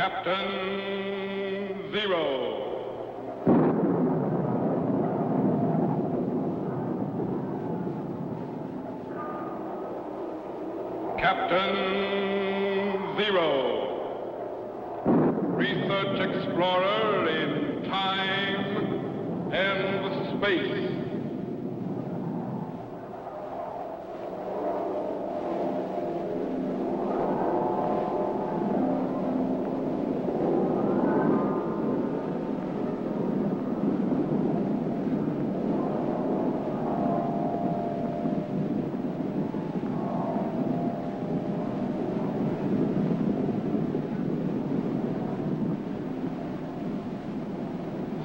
Captain Zero. Captain Zero. Research explorer in time and space.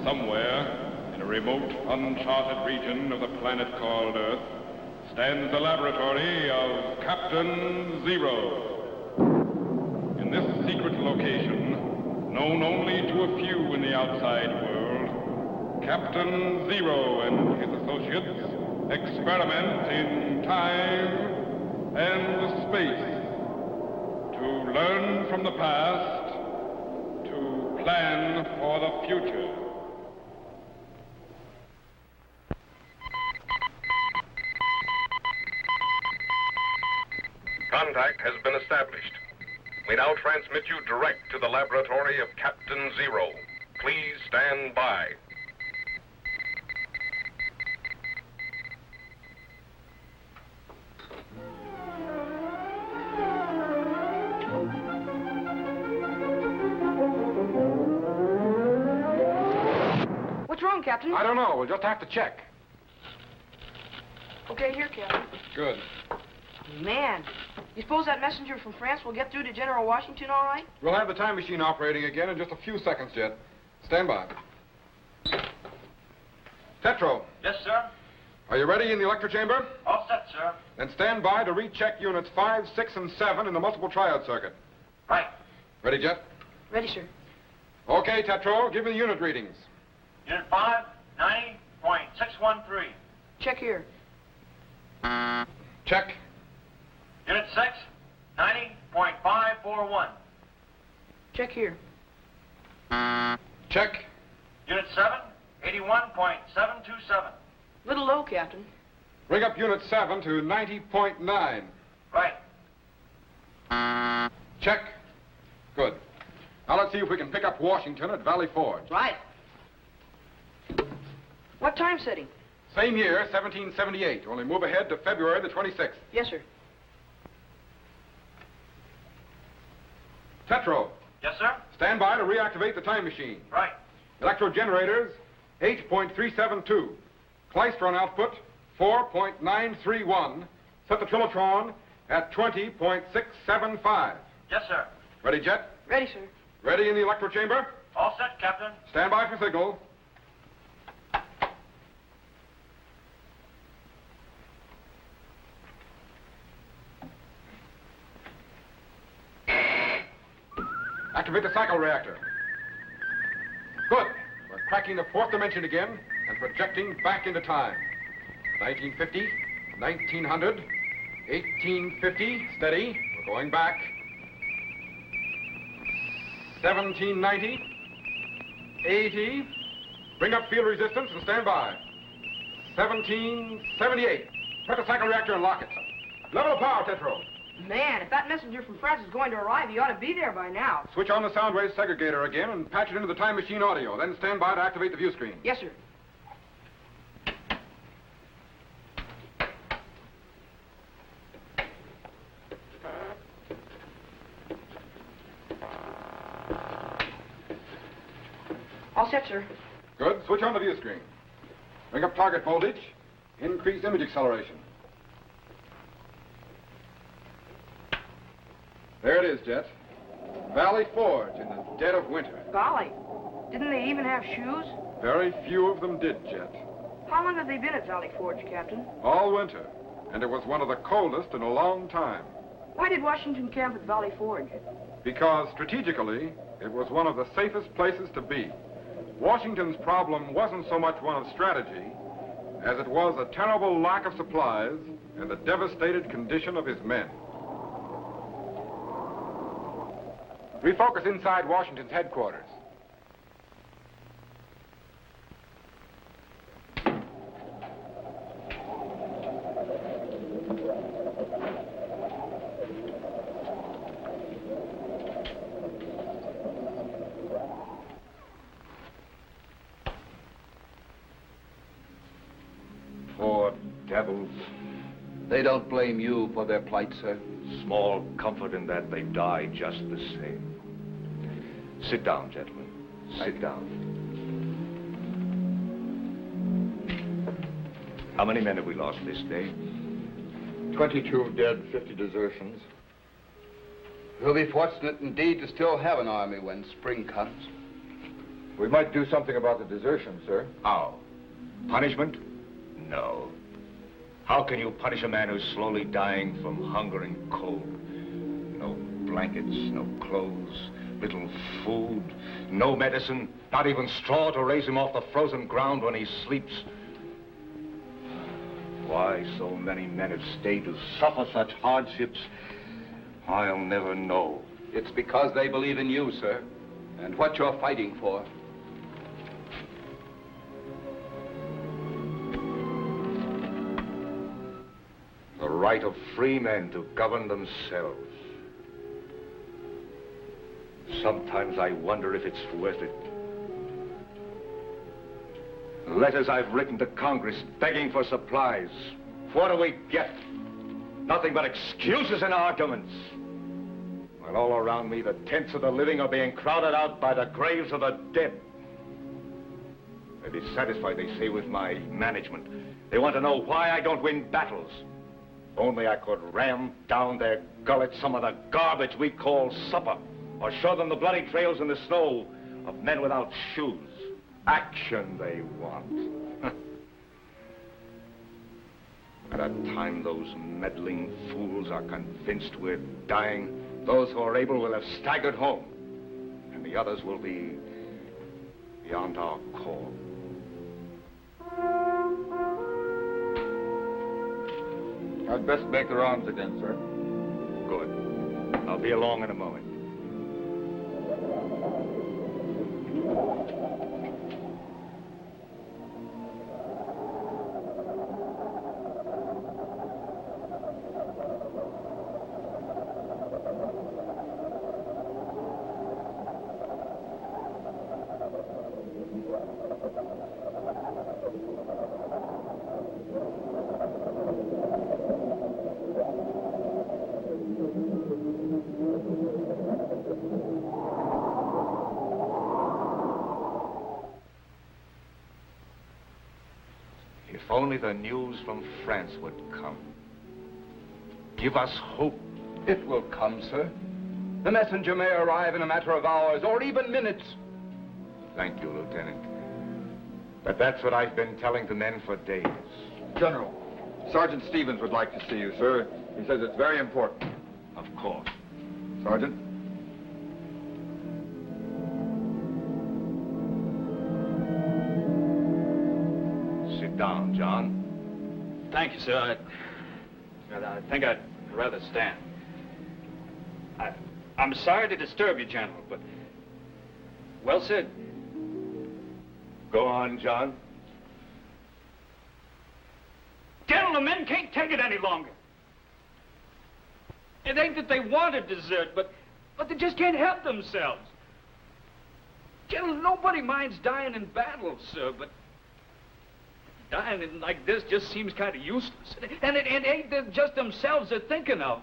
Somewhere, in a remote, uncharted region of the planet called Earth, stands the laboratory of Captain Zero. In this secret location, known only to a few in the outside world, Captain Zero and his associates experiment in time and space to learn from the past, to plan for the future. Contact has been established. We now transmit you direct to the laboratory of Captain Zero. Please stand by. What's wrong, Captain? I don't know. We'll just have to check. Okay, here, Captain. Good. Man, you suppose that messenger from France will get through to General Washington all right? We'll have the time machine operating again in just a few seconds, Jet. Stand by. Tetro, Yes, sir. are you ready in the electro chamber? All set, sir. Then stand by to recheck units 5, 6, and 7 in the multiple triode circuit. Right. Ready, Jet? Ready, sir. Okay, Tetro, give me the unit readings. Unit 5, 90.613. Check here. Check. Unit 6, 90.541. Check here. Check. Unit 7, 81.727. Little low, Captain. Bring up unit 7 to 90.9. Right. Check. Good. Now let's see if we can pick up Washington at Valley Forge. Right. What time setting? Same year, 1778. Only move ahead to February the 26th. Yes, sir. Tetro, Yes, sir. stand by to reactivate the time machine. Right. Electro generators, 8.372. Klystron output, 4.931. Set the Trilotron at 20.675. Yes, sir. Ready, Jet? Ready, sir. Ready in the electro chamber? All set, Captain. Stand by for signal. Activate the cycle reactor. Good. We're cracking the fourth dimension again and projecting back into time. 1950, 1900, 1850, steady. We're going back. 1790, 80. Bring up field resistance and stand by. 1778. Put the cycle reactor and lock it. Level of power, Tetro. Man, if that messenger from France is going to arrive, he ought to be there by now. Switch on the sound wave segregator again and patch it into the time machine audio. Then stand by to activate the view screen. Yes, sir. All set, sir. Good. Switch on the view screen. Bring up target voltage. Increase image acceleration. There it is, Jet. Valley Forge in the dead of winter. Golly, didn't they even have shoes? Very few of them did, Jet. How long have they been at Valley Forge, Captain? All winter. And it was one of the coldest in a long time. Why did Washington camp at Valley Forge? Because strategically, it was one of the safest places to be. Washington's problem wasn't so much one of strategy as it was a terrible lack of supplies and the devastated condition of his men. Refocus inside Washington's headquarters. Poor devils. They don't blame you for their plight, sir. Small comfort in that they die just the same. Sit down, gentlemen. Sit down. How many men have we lost this day? 22 dead, 50 desertions. We'll be fortunate indeed to still have an army when spring comes. We might do something about the desertion, sir. How? Punishment? No. How can you punish a man who's slowly dying from hunger and cold? No blankets, no clothes, little food, no medicine, not even straw to raise him off the frozen ground when he sleeps. Why so many men have stayed to suffer such hardships, I'll never know. It's because they believe in you, sir, and what you're fighting for. The right of free men to govern themselves. Sometimes I wonder if it's worth it. Letters I've written to Congress begging for supplies. What do we get? Nothing but excuses and arguments. While all around me, the tents of the living are being crowded out by the graves of the dead. They're dissatisfied, they say, with my management. They want to know why I don't win battles. Only I could ram down their gullets some of the garbage we call supper, or show them the bloody trails in the snow of men without shoes. Action they want. At a time those meddling fools are convinced we're dying, those who are able will have staggered home, and the others will be beyond our call. I'd best make the rounds again, sir. Good. I'll be along in a moment. If only the news from France would come. Give us hope. It will come, sir. The messenger may arrive in a matter of hours or even minutes. Thank you, Lieutenant. But that's what I've been telling the men for days. General, Sergeant Stevens would like to see you, sir. He says it's very important. Of course. Sergeant? Sit down, John. Thank you, sir. I think I'd rather stand. I'm sorry to disturb you, General, but... Well said. Go on, John. General, the men can't take it any longer. It ain't that they want to desert, but they just can't help themselves. General, nobody minds dying in battle, sir, but dying like this just seems kind of useless. And it ain't just themselves they're thinking of.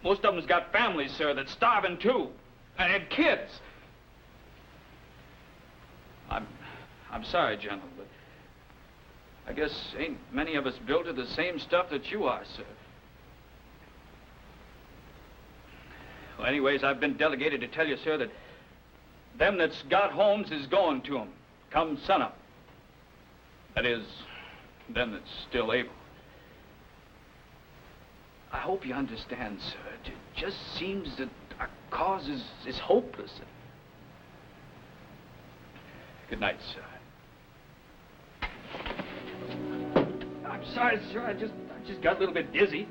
Most of them's got families, sir, that's starving too, and kids. I'm sorry, General, but I guess ain't many of us built of the same stuff that you are, sir. Well, anyways, I've been delegated to tell you, sir, that them that's got homes is going to them come sunup. That is, them that's still able. I hope you understand, sir. It just seems that our cause is hopeless. Good night, sir. I'm sorry, sir. I just got a little bit dizzy.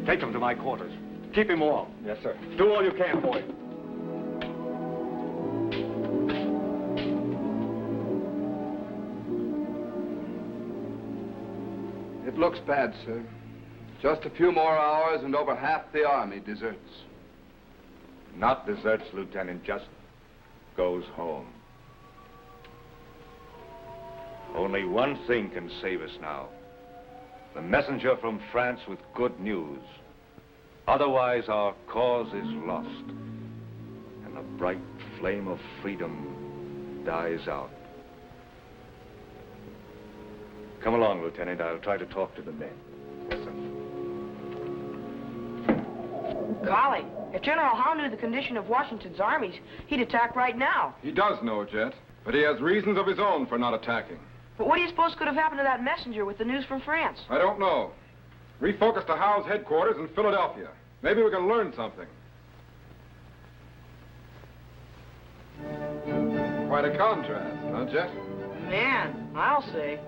Take them to my quarters. Keep him warm. Yes, sir. Do all you can for him. It looks bad, sir. Just a few more hours and over half the army deserts. Not deserts, Lieutenant, just goes home. Only one thing can save us now. The messenger from France with good news. Otherwise, our cause is lost. And the bright flame of freedom dies out. Come along, Lieutenant. I'll try to talk to the men. Yes, sir. Golly, if General Howe knew the condition of Washington's armies, he'd attack right now. He does know, Jet, but he has reasons of his own for not attacking. But what do you suppose could have happened to that messenger with the news from France? I don't know. Refocus to Howe's headquarters in Philadelphia. Maybe we can learn something. Quite a contrast, huh, Jet? Man, I'll say.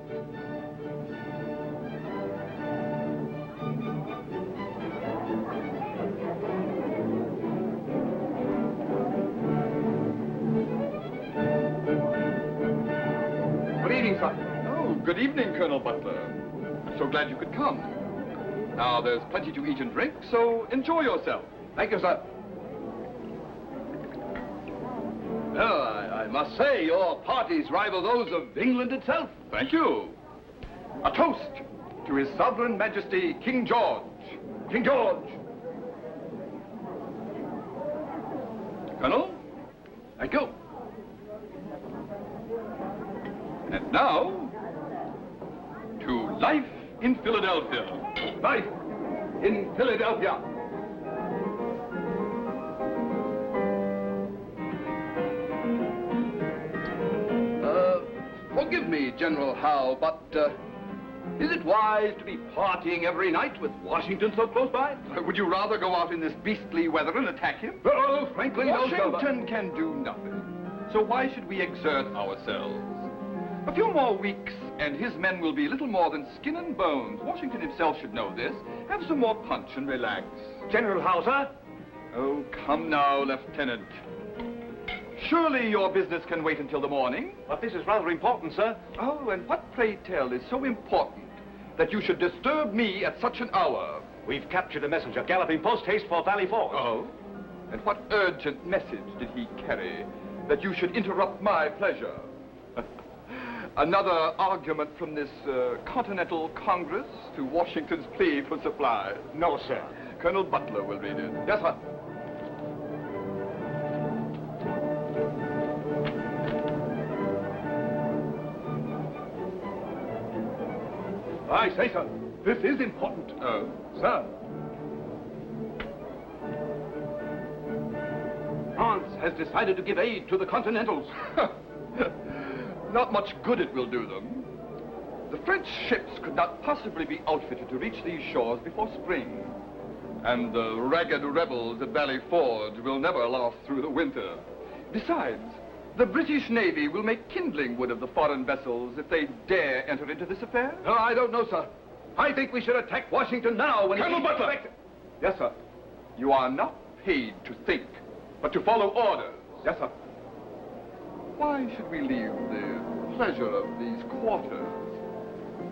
Good evening, sir. Oh, good evening, Colonel Butler. I'm so glad you could come. Now, there's plenty to eat and drink, so enjoy yourself. Thank you, sir. Well, I must say, your parties rival those of England itself. Thank you. A toast to His Sovereign Majesty, King George. King George. Colonel? Thank you. And now, to life in Philadelphia. Life in Philadelphia. Forgive me, General Howe, but is it wise to be partying every night with Washington so close by? Would you rather go out in this beastly weather and attack him? Oh, frankly, no, sir. Washington can do nothing. So why should we exert ourselves? A few more weeks, and his men will be little more than skin and bones. Washington himself should know this. Have some more punch and relax. General Howe, sir? Oh, come now, Lieutenant. Surely your business can wait until the morning? But this is rather important, sir. Oh, and what, pray tell, is so important that you should disturb me at such an hour? We've captured a messenger galloping post-haste for Valley Forge. Oh? And what urgent message did he carry that you should interrupt my pleasure? Another argument from this Continental Congress to Washington's plea for supplies? No, sir. Colonel Butler will read it. Yes, sir. I say, sir, this is important. Oh, sir. France has decided to give aid to the Continentals. Not much good it will do them. The French ships could not possibly be outfitted to reach these shores before spring. And the ragged rebels at Valley Forge will never last through the winter. Besides, the British Navy will make kindling wood of the foreign vessels if they dare enter into this affair. No, I don't know, sir. I think we should attack Washington now when Colonel Butler! Yes, sir. You are not paid to think, but to follow orders. Yes, sir. Why should we leave the pleasure of these quarters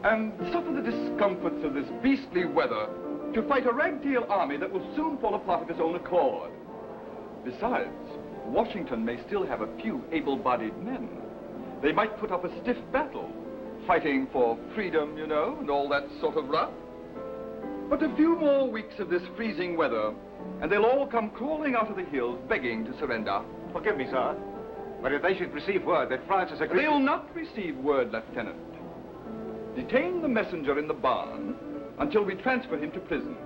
and suffer the discomforts of this beastly weather to fight a ragtail army that will soon fall apart of its own accord? Besides, Washington may still have a few able-bodied men. They might put up a stiff battle, fighting for freedom, you know, and all that sort of rot. But a few more weeks of this freezing weather, and they'll all come crawling out of the hills, begging to surrender. Forgive me, sir. But if they should receive word that France has agreed... They'll not receive word, Lieutenant. Detain the messenger in the barn until we transfer him to prison.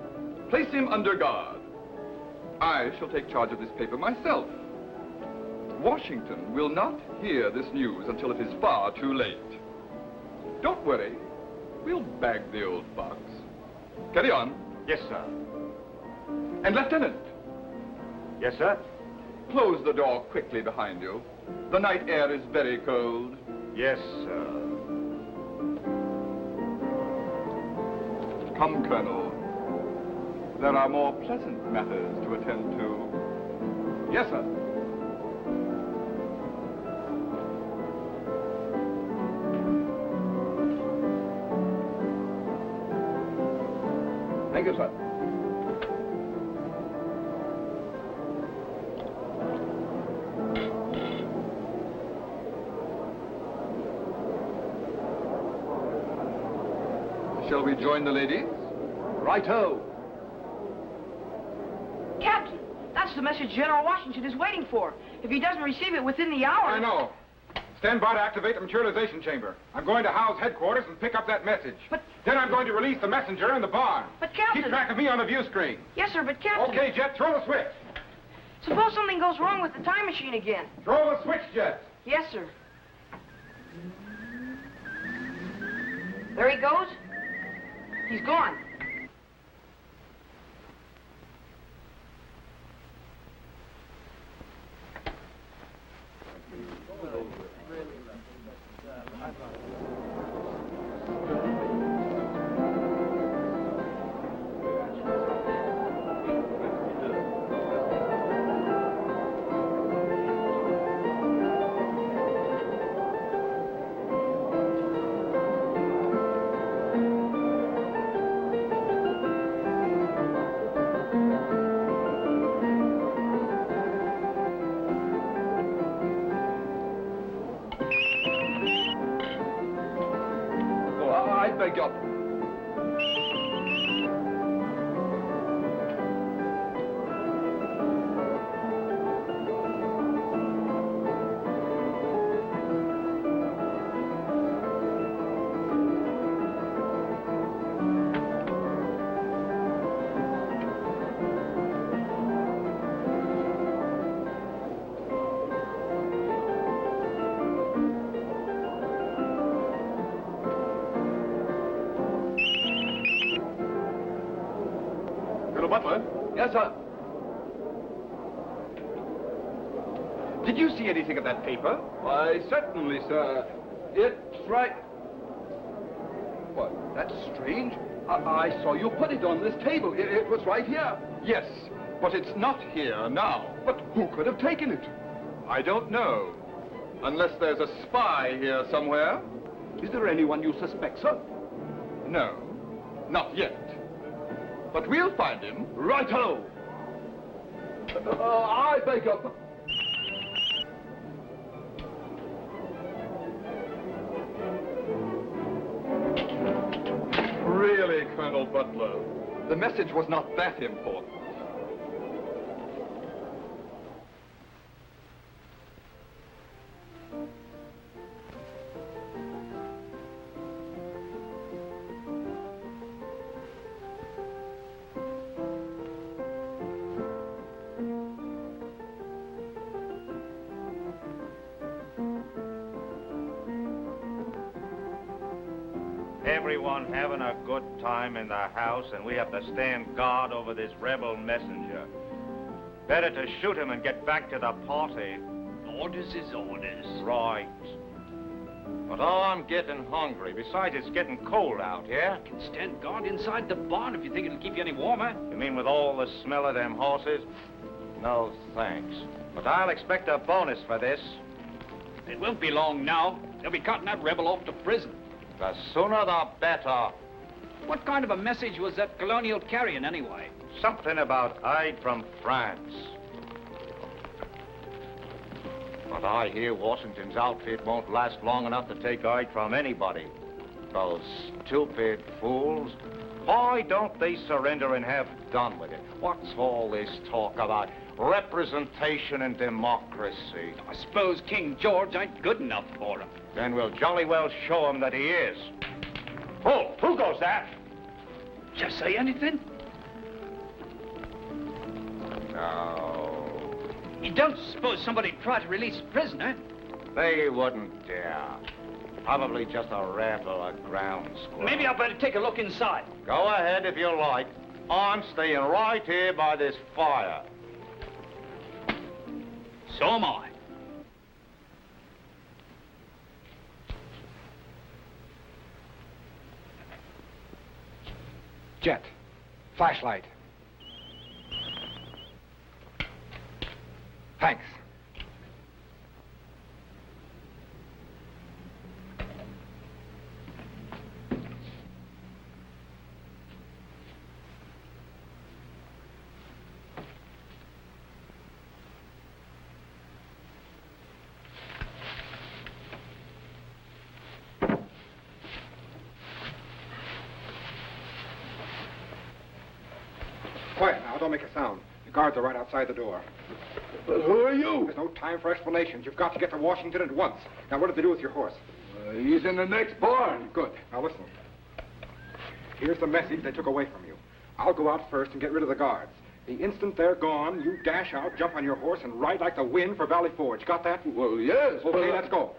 Place him under guard. I shall take charge of this paper myself. Washington will not hear this news until it is far too late. Don't worry. We'll bag the old fox. Carry on. Yes, sir. And, Lieutenant, Yes, sir? close the door quickly behind you. The night air is very cold. Yes, sir. Come, Colonel. There are more pleasant matters to attend to. Yes, sir. Thank you, sir. Shall we join the ladies? Right-o. Captain, that's the message General Washington is waiting for. If he doesn't receive it within the hour... I know. Stand by to activate the materialization chamber. I'm going to Howe's headquarters and pick up that message. But... Then I'm going to release the messenger in the barn. But, Captain... Keep track of me on the view screen. Yes, sir, but, Captain... Okay, Jet, throw the switch. Suppose something goes wrong with the time machine again. Throw the switch, Jet. Yes, sir. There he goes. He's gone. I beg your... Butler? Yes, sir. Did you see anything of that paper? Why, certainly, sir. It's right... What? That's strange. I saw you put it on this table. It was right here. Yes, but it's not here now. But who could have taken it? I don't know. Unless there's a spy here somewhere. Is there anyone you suspect, sir? No, not yet. But we'll find him. Right-o! I beg your pardon. Really, Colonel Butler, the message was not that important. Everyone having a good time in the house, and we have to stand guard over this rebel messenger. Better to shoot him and get back to the party. Orders is orders. Right. But I'm getting hungry. Besides, it's getting cold out, yeah? You can stand guard inside the barn if you think it'll keep you any warmer. You mean with all the smell of them horses? No, thanks. But I'll expect a bonus for this. It won't be long now. They'll be cutting that rebel off to prison. The sooner the better. What kind of a message was that colonial carrying, anyway? Something about aid from France. But I hear Washington's outfit won't last long enough to take aid from anybody. Those stupid fools. Why don't they surrender and have done with it? What's all this talk about representation and democracy? I suppose King George ain't good enough for him. Then we'll jolly well show him that he is. Oh, who goes that? Just say anything? No. You don't suppose somebody'd try to release a prisoner? They wouldn't dare. Probably just a rebel, a ground squirrel. Maybe I'd better take a look inside. Go ahead if you like. I'm staying right here by this fire. So am I. Jet, flashlight. Thanks. Quiet now, don't make a sound. The guards are right outside the door. But who are you? There's no time for explanations. You've got to get to Washington at once. Now, what did they do with your horse? He's in the next barn. Good. Now, listen. Here's the message they took away from you. I'll go out first and get rid of the guards. The instant they're gone, you dash out, jump on your horse, and ride like the wind for Valley Forge. Got that? Well, yes, but... Okay, let's go.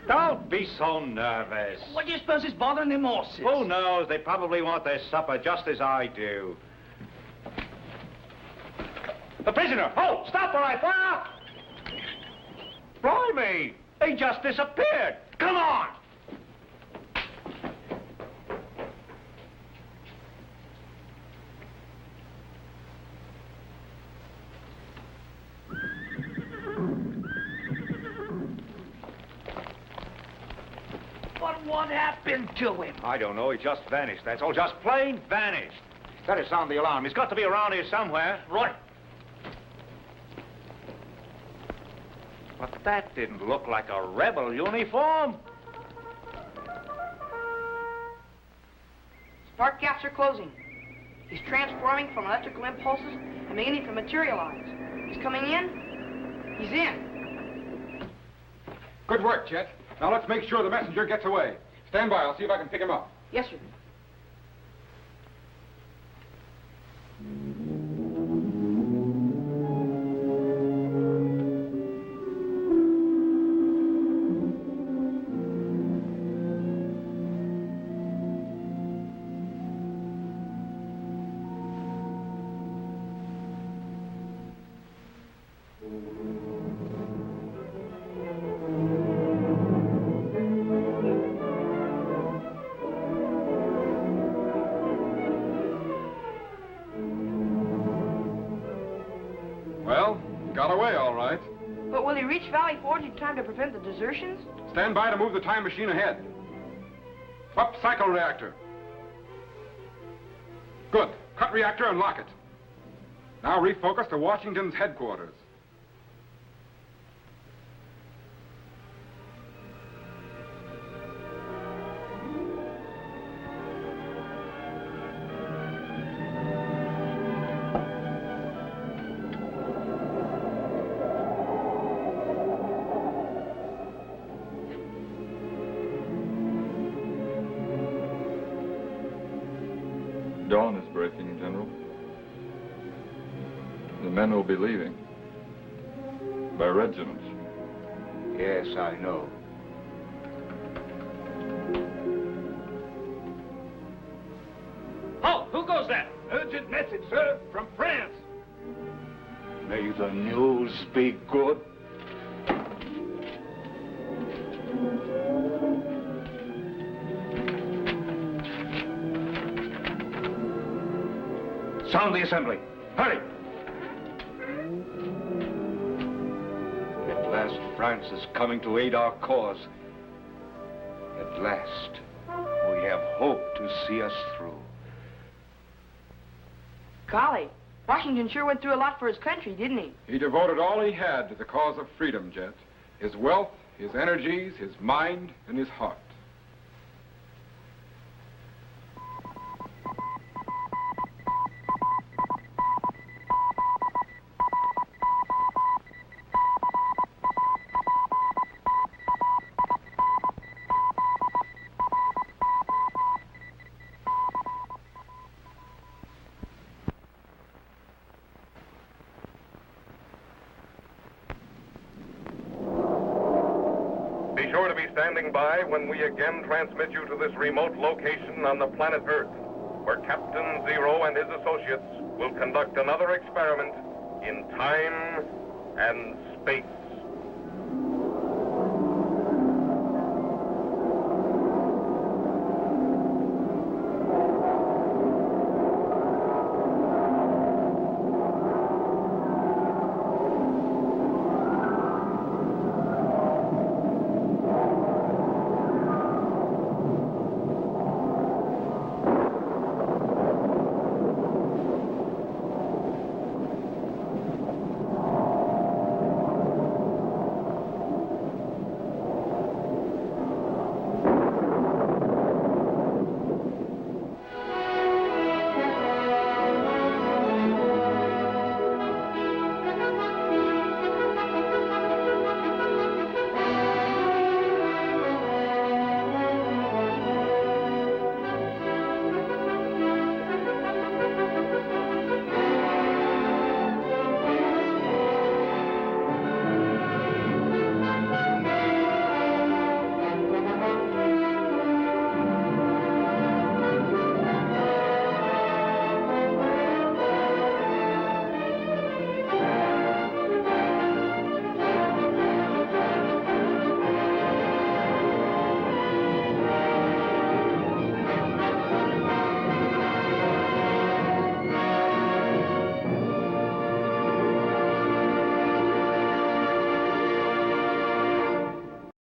Don't be so nervous. What do you suppose is bothering them horses? Who knows? They probably want their supper just as I do. The prisoner! Oh, stop or I fire! Blimey! They just disappeared! Come on! But what happened to him? I don't know. He just vanished. That's all. Just plain vanished. Better sound the alarm. He's got to be around here somewhere. Right. But that didn't look like a rebel uniform. Spark gaps are closing. He's transforming from electrical impulses and beginning to materialize. He's coming in. He's in. Good work, Chet. Now, let's make sure the messenger gets away. Stand by. I'll see if I can pick him up. Yes, sir. Well, got away all right. But will he reach Valley Forge in time to prevent the desertions? Stand by to move the time machine ahead. Up cycle reactor. Good. Cut reactor and lock it. Now refocus to Washington's headquarters. Dawn is breaking, General. The men will be leaving. By regiments. Yes, I know. Oh, who goes that? Urgent message, sir, from France. May the news be good. Sound the assembly. Hurry! At last, France is coming to aid our cause. At last, we have hope to see us through. Golly, Washington sure went through a lot for his country, didn't he? He devoted all he had to the cause of freedom, Jet. His wealth, his energies, his mind, and his heart. Be sure to be standing by when we again transmit you to this remote location on the planet Earth, where Captain Zero and his associates will conduct another experiment in time and space.